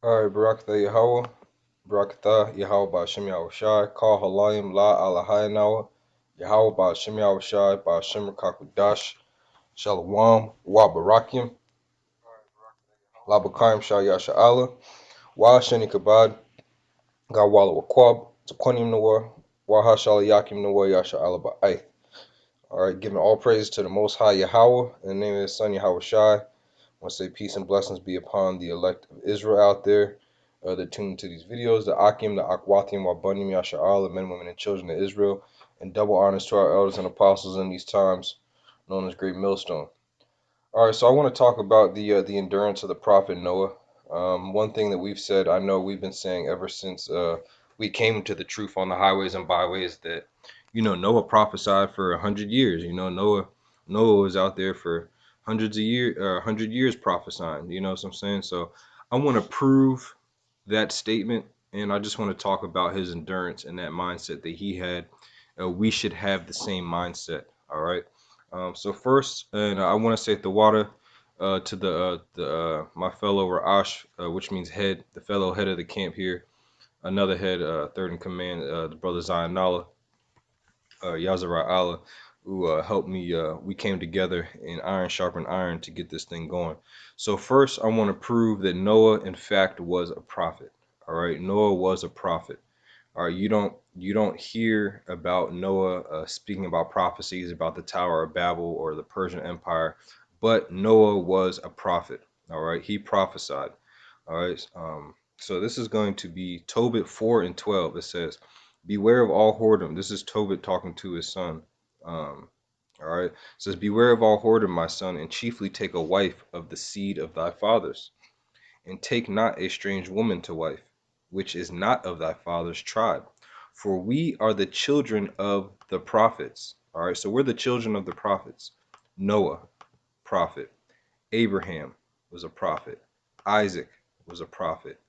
Alright, Barakatha Yahweh, Barakatha Yahweh Ba'Shem Yahushai, Kal Halayim La Alahayanawa, Yahweh Ba'Shem Yahushai, Ba'Shem Rakakudash, Shalom, Wa Barakim, La Bakayim Shah Yasha Allah, Wa Shani Kabad, Gawala Wakwab, Zakwanim Nawa, Wa Hashala Yakim Nawa Yasha Allah Ba'ath. Alright, giving all praises to the Most High Yahweh, in the name of His Son Yahweh Shai. I want to say peace and blessings be upon the elect of Israel out there that tune into these videos, the Akim, the Akwatim, Wabanim, Yasha'al, the men, women, and children of Israel, and double honors to our elders and apostles in these times, known as Great Millstone. All right, so I want to talk about the endurance of the prophet Noah. One thing that we've said, I know we've been saying ever since we came to the truth on the highways and byways that, Noah prophesied for 100 years. Noah was out there for hundreds of years, 100 years prophesying. You know what I'm saying? So I want to prove that statement, and I just want to talk about his endurance and that mindset that he had. We should have the same mindset. All right. So first, and I want to say the water to the my fellow Ra'ash, which means head, the fellow head of the camp here, another head, third in command, the brother Zayanallah, Yazara Allah, who helped me. We came together in iron sharpened iron to get this thing going. So first, I want to prove that Noah, in fact, was a prophet. All right, Noah was a prophet. All right, you don't hear about Noah speaking about prophecies about the Tower of Babel or the Persian Empire, but Noah was a prophet. All right, he prophesied. All right, so this is going to be Tobit 4:12. It says, "Beware of all whoredom." This is Tobit talking to his son. All right, it says, "Beware of all whoredom, my son, and chiefly take a wife of the seed of thy fathers, and take not a strange woman to wife, which is not of thy father's tribe. For we are the children of the prophets." All right, so we're the children of the prophets. Noah, prophet. Abraham was a prophet. Isaac was a prophet.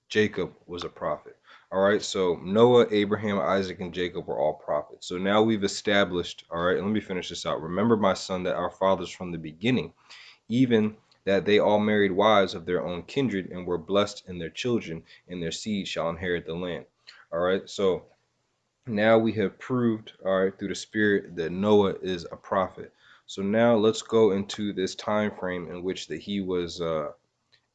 Jacob was a prophet. All right, so Noah, Abraham, Isaac, and Jacob were all prophets. So now we've established, all right, let me finish this out. "Remember, my son, that our fathers from the beginning, even that they all married wives of their own kindred and were blessed in their children, and their seed shall inherit the land." All right, so now we have proved, all right, through the Spirit that Noah is a prophet. So now let's go into this time frame in which that he was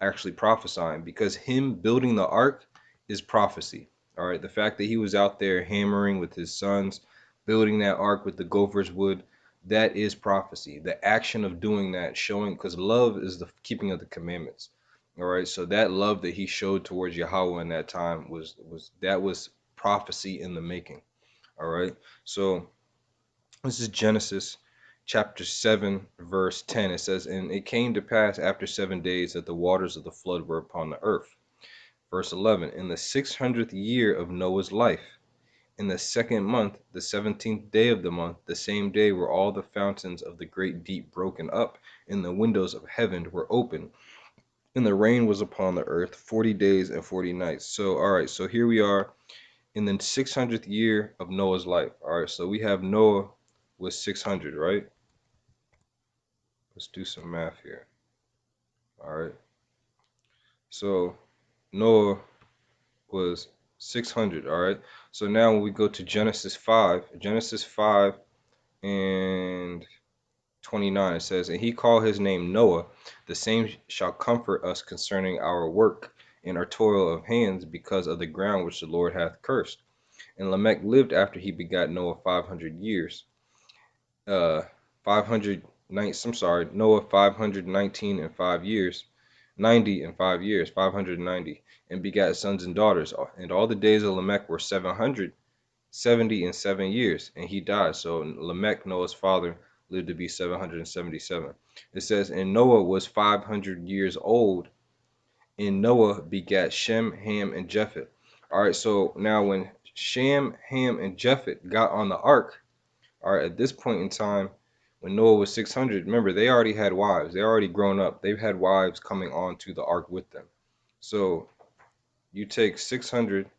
actually prophesying, because him building the ark is prophecy. All right, the fact that he was out there hammering with his sons, building that ark with the gopher's wood, that is prophecy. The action of doing that, showing, because love is the keeping of the commandments. All right, so that love that he showed towards Yahweh in that time was prophecy in the making. All right, so this is Genesis chapter 7, verse 10. It says, "And it came to pass after 7 days that the waters of the flood were upon the earth." Verse 11, "In the 600th year of Noah's life, in the second month, the 17th day of the month, the same day were all the fountains of the great deep broken up, and the windows of heaven were open, and the rain was upon the earth 40 days and 40 nights." So, all right, so here we are in the 600th year of Noah's life. All right, so we have Noah was 600, right? Let's do some math here. All right. So Noah was 600. All right. So now when we go to Genesis 5, Genesis 5 and 29, it says, "And he called his name Noah, the same shall comfort us concerning our work and our toil of hands, because of the ground which the Lord hath cursed. And Lamech lived after he begat Noah 500 years. 500 nights, I'm sorry, Noah 519 and 5 years, 90 and 5 years, 590, and begat sons and daughters. And all the days of Lamech were 770 and 7 years, and he died." So Lamech, Noah's father, lived to be 777. It says, "And Noah was 500 years old, and Noah begat Shem, Ham, and Japheth." All right, so now when Shem, Ham, and Japheth got on the ark, all right, at this point in time, when Noah was 600, remember, they already had wives. They already grown up. They've had wives coming on to the ark with them. So you take 600,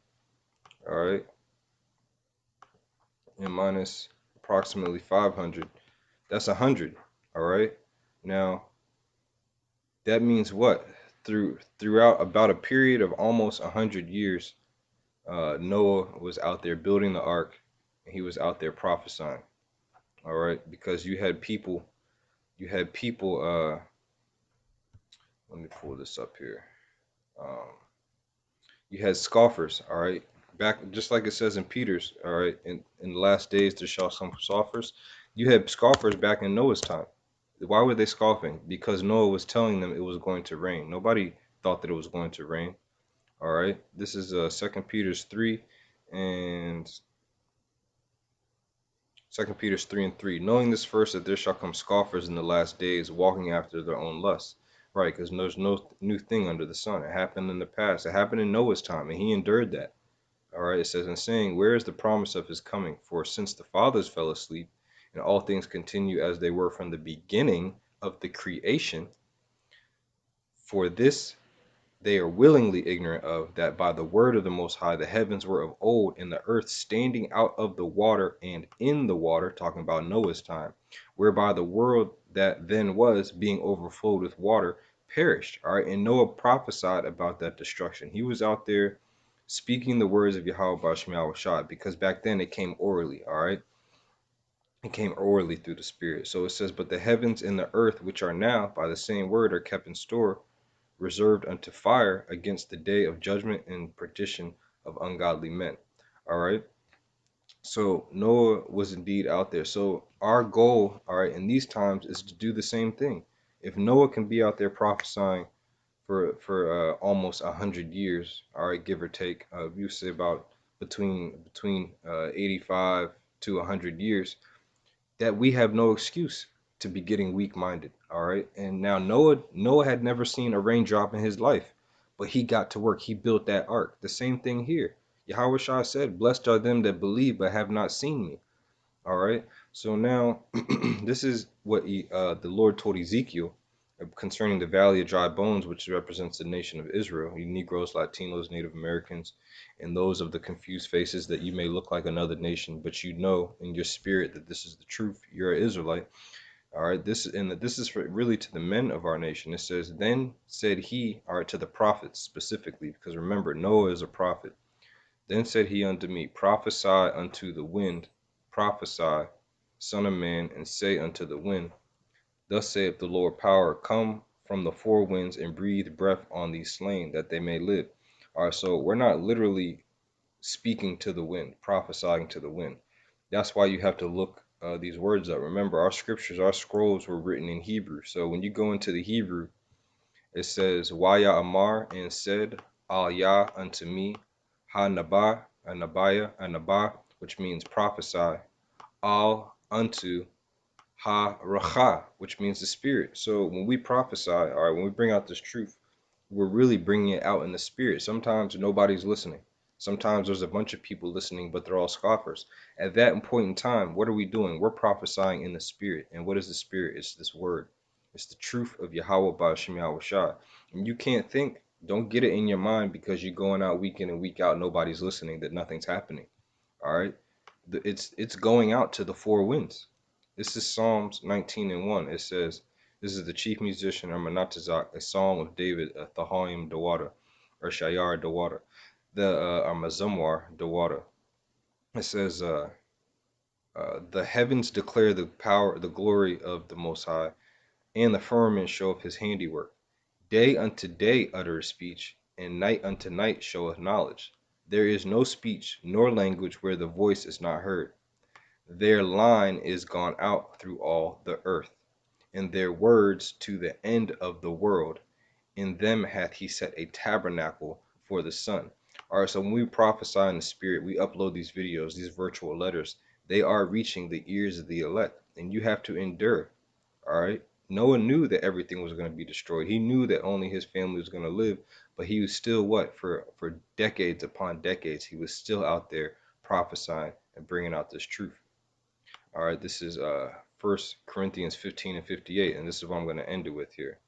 all right, and minus approximately 500. That's 100, all right? Now, that means what? throughout about a period of almost 100 years, Noah was out there building the ark, and he was out there prophesying. All right, because you had people. Let me pull this up here. Um, you had scoffers. All right, back just like it says in Peter's. All right, in the last days there shall some scoffers. You had scoffers back in Noah's time. Why were they scoffing? Because Noah was telling them it was going to rain. Nobody thought that it was going to rain. All right, this is Second Peter's 3 and Second Peter's 3 and 3. Knowing this first, that there shall come scoffers in the last days, walking after their own lusts. Right, because there's no new thing under the sun. It happened in the past. It happened in Noah's time, and he endured that. All right, it says, and saying, where is the promise of his coming? For since the fathers fell asleep, and all things continue as they were from the beginning of the creation, for this they are willingly ignorant of, that by the word of the Most High the heavens were of old, and the earth standing out of the water and in the water, talking about Noah's time, whereby the world that then was, being overflowed with water, perished. All right, and Noah prophesied about that destruction. He was out there speaking the words of Yahweh Bashim Yahushua, because back then it came orally. All right, it came orally through the Spirit. So it says, but the heavens and the earth, which are now by the same word, are kept in store, reserved unto fire against the day of judgment and perdition of ungodly men. All right. So Noah was indeed out there. So our goal, all right, in these times is to do the same thing. If Noah can be out there prophesying for almost 100 years, all right, give or take, you say about between 85 to 100 years, that we have no excuse to be getting weak-minded. All right, and now Noah had never seen a raindrop in his life, but he got to work. He built that ark. The same thing here. Yahweh Shah said, blessed are them that believe but have not seen me. All right, so now this is what the Lord told Ezekiel concerning the valley of dry bones, which represents the nation of Israel, you Negroes, Latinos, Native Americans, and those of the confused faces, that you may look like another nation, but you know in your spirit that this is the truth. You're an Israelite. All right, this is for really to the men of our nation. It says, then said he, all right, to the prophets specifically, because remember, Noah is a prophet. Then said he unto me, prophesy unto the wind, prophesy, son of man, and say unto the wind, thus saith the Lord power, come from the four winds and breathe breath on these slain, that they may live. All right, so we're not literally speaking to the wind, prophesying to the wind. That's why you have to look these words up. Remember, our scriptures, our scrolls were written in Hebrew. So when you go into the Hebrew, it says, Waya Amar, and said, Al Yah unto me, Ha Nabah, Anabaya, Anabah, which means prophesy, Al unto Ha Racha, which means the spirit. So when we prophesy, all right, when we bring out this truth, we're really bringing it out in the spirit. Sometimes nobody's listening. Sometimes there's a bunch of people listening, but they're all scoffers. At that point in time, what are we doing? We're prophesying in the spirit. And what is the spirit? It's this word. It's the truth of Yahweh Ba'ashim Yahushua. And you can't think, don't get it in your mind because you're going out week in and week out, nobody's listening, that nothing's happening. All right? It's going out to the four winds. This is Psalms 19 and 1. It says, this is the chief musician, Armanatazak, a psalm of David, a Thahaim Dawada, or Shayar Dawada, the Amazamwar Dawada. It says, the heavens declare the power, the glory of the Most High, and the firmament showeth his handiwork. Day unto day uttereth speech, and night unto night showeth knowledge. There is no speech nor language where the voice is not heard. Their line is gone out through all the earth, and their words to the end of the world. In them hath he set a tabernacle for the sun. All right, so when we prophesy in the spirit, we upload these videos, these virtual letters. They are reaching the ears of the elect, and you have to endure. All right. Noah knew that everything was going to be destroyed. He knew that only his family was going to live, but he was still what? For decades upon decades, he was still out there prophesying and bringing out this truth. All right, this is 1 Corinthians 15 and 58, and this is what I'm going to end it with here.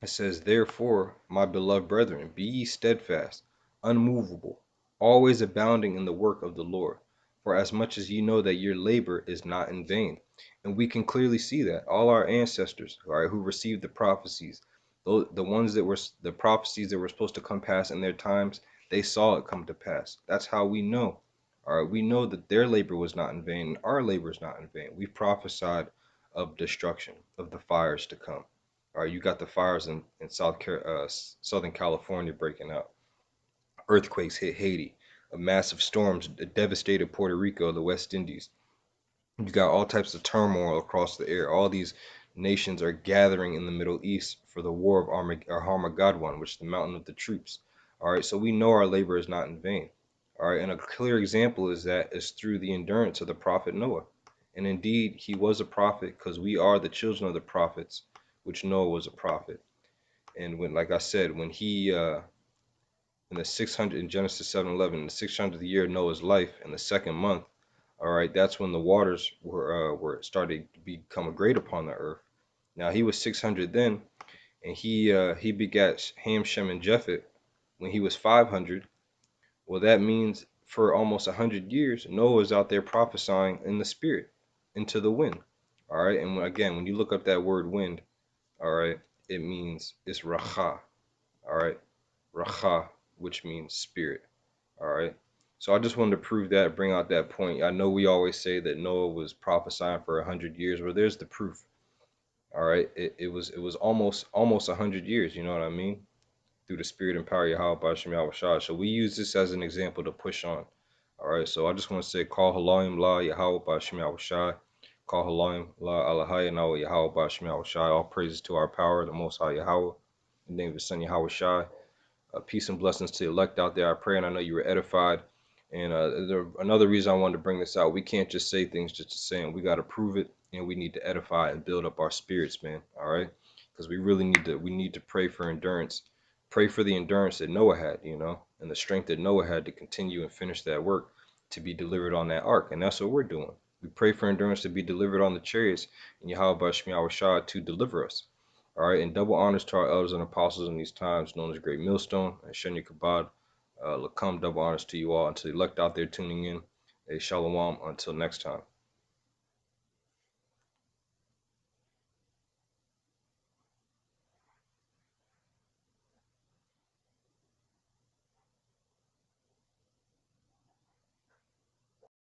It says, therefore, my beloved brethren, be ye steadfast, unmovable, always abounding in the work of the Lord. For as much as ye know that your labor is not in vain. And we can clearly see that. All our ancestors, all right, who received the prophecies, The ones that were the prophecies that were supposed to come pass in their times, they saw it come to pass. That's how we know. All right, we know that their labor was not in vain, and our labor is not in vain. We prophesied of destruction, of the fires to come. All right, you got the fires in Southern California breaking out. Earthquakes hit Haiti. Massive storms devastated Puerto Rico, the West Indies. You got all types of turmoil across the air. All these nations are gathering in the Middle East for the war of Armageddon, which is the mountain of the troops. All right, so we know our labor is not in vain. All right, and a clear example is through the endurance of the prophet Noah. And indeed, he was a prophet because we are the children of the prophets, which Noah was a prophet. And when, like I said, when he in the 600 in Genesis 7:11, the 600th year of Noah's life, in the second month, all right, that's when the waters were started to become great upon the earth. Now he was 600 then, and he begat Ham, Shem, and Japheth when he was 500. Well, that means for almost 100 years, Noah was out there prophesying in the spirit into the wind. All right, and again, when you look up that word wind, all right, it means it's racha. All right, racha, which means spirit. All right. So I just wanted to prove that, bring out that point. I know we always say that Noah was prophesying for 100 years. Well, there's the proof. All right. It was almost 100 years. You know what I mean? Through the spirit and power of Yahweh Bashim Yahushua. So we use this as an example to push on. All right. So I just want to say, call Halayim La Yahweh Bashim Yahushua. Call Halayim La Alahaya Nawa Yahweh Bashim Yahushua. All praises to our power, the Most High Yahweh. In the name of His Son Yahweh Shai. Peace and blessings to the elect out there. I pray and I know you were edified. And another reason I wanted to bring this out, we can't just say things just to say them. We got to prove it, and we need to edify and build up our spirits, man. All right, because we need to pray for endurance, pray for the endurance that Noah had, and the strength that Noah had to continue and finish that work to be delivered on that ark, and that's what we're doing. We pray for endurance to be delivered on the chariots, and Yahweh Bashmi Shah to deliver us. All right, and double honors to our elders and apostles in these times, known as Great Millstone and Shenya Kabad. Lakam, double honors to you all. Until the elect out there tuning in, a shalom until next time.